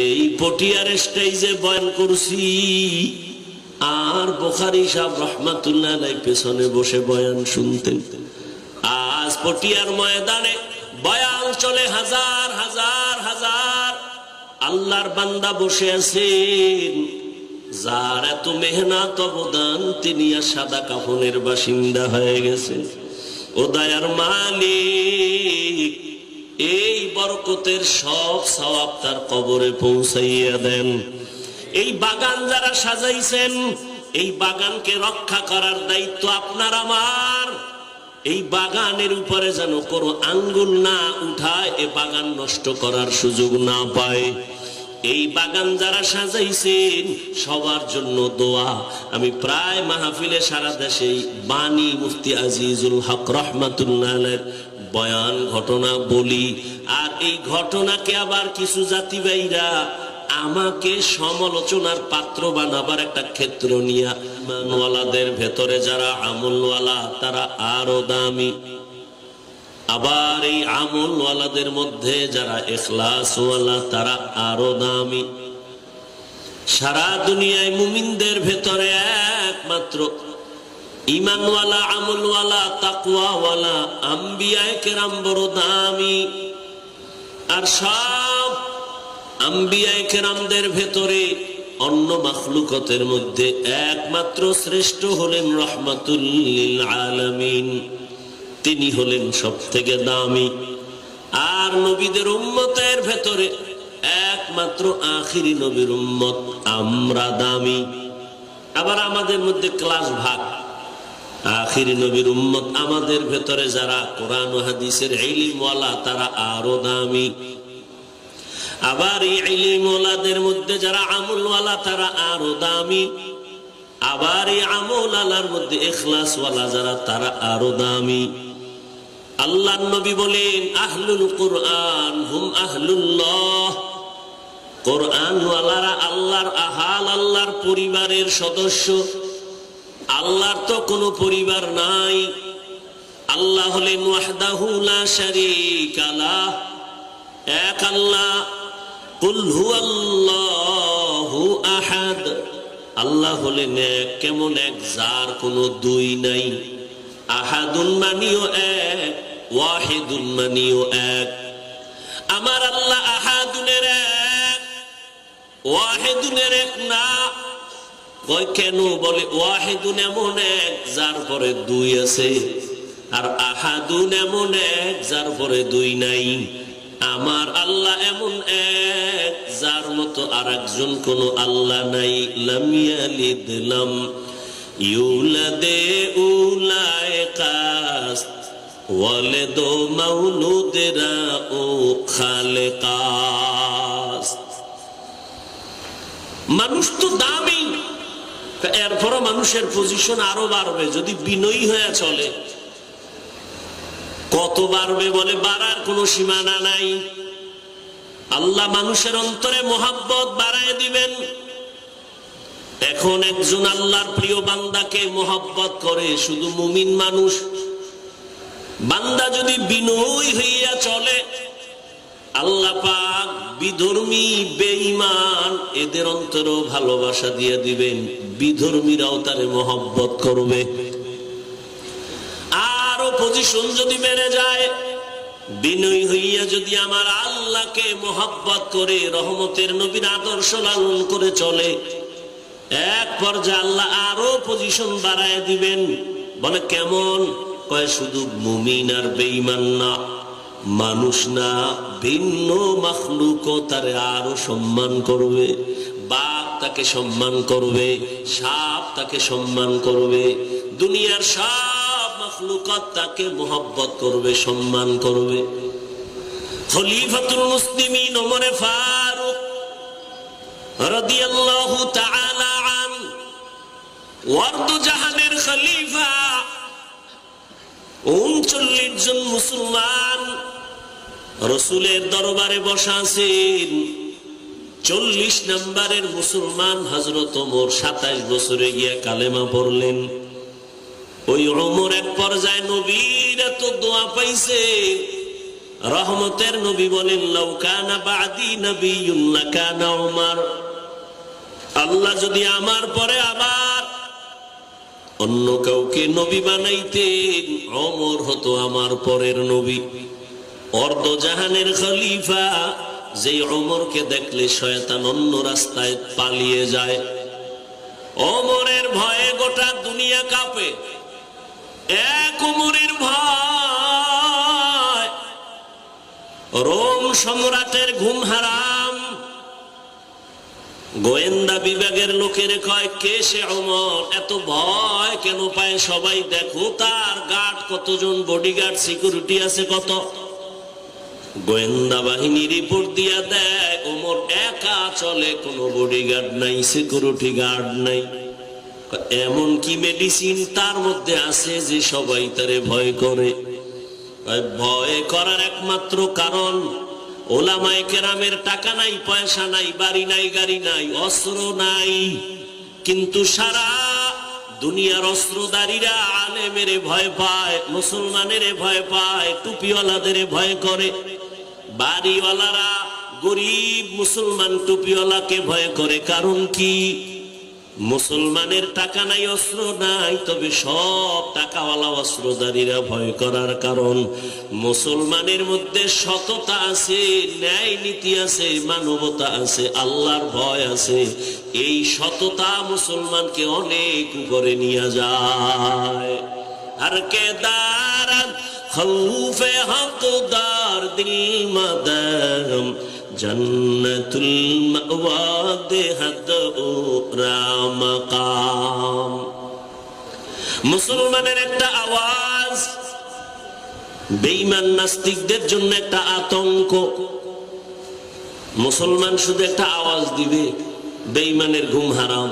এই পটিয়ার স্টেজে বয়ান করছি, আর বুখারী সাহেব রাহমাতুল্লাহ আলাইহি পেছনে বসে বয়ান শুনতেন। আজ পটিয়ার ময়দানে বয়ান চলে, হাজার হাজার হাজার আল্লাহর বান্দা বসে আছেন, যার এত মেহনত অবদান, তিনি আর সাদা কাফনের বাসিন্দা হয়ে গেছে। ও দয়ার মালিক, এই বরকতের সব সওয়াব তার কবরে পৌঁছাইয়া দেন। এই বাগান যারা সাজাইছেন, এই বাগানকে রক্ষা করার দায়িত্ব আপনার আমার। এই বাগানের উপরে যেন কোনো আঙ্গুল না উঠায়, এ বাগান নষ্ট করার সুযোগ না পায়। এই বাগান যারা সাজাইছেন সবার জন্য দোয়া। আমি প্রায় মাহফিলে সারা দেশে বাণী মুফতি আজিজুল হক রাহমাতুল্লাহ আলাইহির বয়ান ঘটনা বলি, আর এই ঘটনাকে আবার কিছু জাতি ভাইরা আমাকে সমালোচনার পাত্র বানাবার একটা ক্ষেত্র নিয়ে, ইমানওয়ালাদের ভেতরে যারা আমলওয়ালা তারা আরো দামি, আবার এই আমলওয়ালাদের মধ্যে যারা ইখলাসওয়ালা তারা আরো দামি। সারা দুনিয়ায় মুমিনদের ভেতরে একমাত্র ইমানওয়ালা, আমলওয়ালা, তাকওয়াওয়ালা আম্বিয়ায়ে কেরাম বড় দামি। আর সব আম্বিয়ায়ে কেরামদের ভেতরে অন্য মাখলুকতের মধ্যে একমাত্র শ্রেষ্ঠ হলেন রাহমাতুল লিল আলামিন, তিনি হলেন সব থেকে দামি। আর নবীদের উম্মতের ভেতরে একমাত্র আখিরি নবীর উম্মত আমরা দামি। আবার আমাদের মধ্যে ক্লাস ভাগ, আখিরি নবীর উম্মত আমাদের ভেতরে যারা কোরআন ও হাদিসের ইলমওয়ালা তারা আরো দামি। আবার এই ইলমওয়ালাদের মধ্যে যারা আমলওয়ালা তারা আরো দামি। আবার এই আমলওয়ালার মধ্যে ইখলাসওয়ালা যারা তারা আরো দামি। আল্লাহর নবী বলেন, আহলুল কুরআন হুম আহলুল্লাহ, কোরআনওয়ালারা আল্লাহর আহাল, আল্লাহর পরিবারের সদস্য। আল্লাহর তো কোনো পরিবার নাই। আল্লাহ হলেন ওয়াহদাহু লা শারীকা লাহ, এক আল্লাহ। কুল হুয়াল্লাহু আহাদ, আল্লাহ হলেন এক, কেমন এক, যার কোনো দুই নাই। আহাদুন মানিও এক, ওয়াহিদুন মানিও এক। আমার আল্লাহ আহাদুনের এক, ওয়াহিদুনের এক না। কয় কেন? বলে ওয়াহিদুন এমন এক যার পরে দুই আছে, আর আহাদুন এমন এক যার পরে দুই নাই। আমার আল্লাহ এমন এক যার মতো আর একজন কোন আল্লাহ নাই। লাম ইয়ালিদ লাম ইউলাদে উলাইকাস ওয়ালিদু মাউলুদেরা ও খালেকাস। মানুষ তো দামি, এরপর মানুষের পজিশন আরো বাড়বে যদি বিনয়ী হয়ে চলে। কত বাড়বে? বলে বাড়ার কোনো সীমানা নাই। আল্লাহ মানুষের অন্তরে মোহাব্বত বাড়ায় দিবেন। এখন একজন আল্লাহর প্রিয় বান্দাকে মোহাব্বত করে শুধু মুমিন মানুষ। বান্দা যদি বিনয়ী হইয়া চলে, আল্লাহ পাক বিধর্মী, বেঈমান এদের অন্তরেও ভালোবাসা দিয়ে দিবেন, বিধর্মীরাও তারে মোহাব্বত করবে। আরো পজিশন যদি বেড়ে যায়, বিনয়ী হইয়া যদি আমার আল্লাহকে মোহাব্বত করে রহমতের নবীর আদর্শ লালন করে চলে, এক পর্যায়ে আল্লাহ আরো পজিশন বাড়ায় দিবেন। বলে কেমন? কয় শুধু মুমিন আর বেঈমান না, মানুষ না, ভিন্ন মাখলুকও তারে আরো সম্মান করবে। বাঘ তাকে সম্মান করবে, সাপ তাকে সম্মান করবে, দুনিয়ার সব মাখলুকাত তাকে মোহাব্বত করবে, সম্মান করবে। খলিফাতুল মুসলিমিন ওমর ফারুক রাদিয়াল্লাহু তাআলা আনহু, ওয়ার্দ জাহানের খলিফা, 39 জন মুসলমান রাসূলের দরবারে বসা আছেন। 40 নম্বরের মুসলমান হযরত ওমর 27 বছরে গিয়া কালেমা পড়লেন। ওই ওমর এক পর্যায়ে নবীর এত দোয়া পাইছে, রহমতের নবী বলেন লাউ কানা বাদি নবিয়্যুন লাকানা উমর, আল্লাহ যদি আমার পরে আবার অন্য কাউকে নবী বানাইতেন ওমর হতো আমার পরের নবী। অর্ধ জাহানের খলিফা যে ওমরকে দেখলে শয়তান অন্য রাস্তায় পালিয়ে যায়। ওমরের ভয়ে গোটা দুনিয়া কাঁপে, এক ওমরের ভয় রোম সম্রাটের ঘুম হারাম। গোয়েন্দা বিভাগের লোকের কয় কে সে ওমর, এত ভয় কেন পায় সবাই, দেখো তার গার্ড কতজন, বডিগার্ড সিকিউরিটি আছে কত। গোয়েন্দা বাহিনী রিপোর্ট দিয়া দেয় ওমর একা চলে, কোনো বডিগার্ড নাই, সিকিউরিটি গার্ড নাই। এমন কি মেডিসিন তার মধ্যে আছে যে সবাই তারে ভয় করে? ভয় করার একমাত্র কারণ ওলামায়ে কেরামের টাকা নাই, পয়সা নাই, বাড়ি নাই, গাড়ি নাই, অস্ত্র নাই, কিন্তু সারা দুনিয়ার অস্ত্রধারীরা আলেমের ভয় পায়, মুসলমানের ভয় পায়, টুপিওয়ালাদের ভয় করে। বাড়িওয়ালারা গরিব মুসলমান টুপিওয়ালাকে ভয় করে, কারণ কি? মুসলমানের টাকা নাই, অস্ত্র নাই, তবে সব টাকাওয়ালা অস্ত্রধারীরা ভয় করার কারণ মুসলমানের মধ্যে সততা আছে, ন্যায় নীতি আছে, মানবতা আছে, আল্লাহর ভয় আছে। এই সততা মুসলমানকে অনেক উপরে নিয়ে যায়। আর কে দারান খৌফে হকদার দিল মাদাম জন্নতুল মাওয়া দেহাদ ওরা মাকাম। মুসলমানের একটা আওয়াজ বেঈমান নাস্তিকদের জন্য একটা আতঙ্ক। মুসলমান শুধু একটা আওয়াজ দিবে বেঈমানের ঘুম হারাম।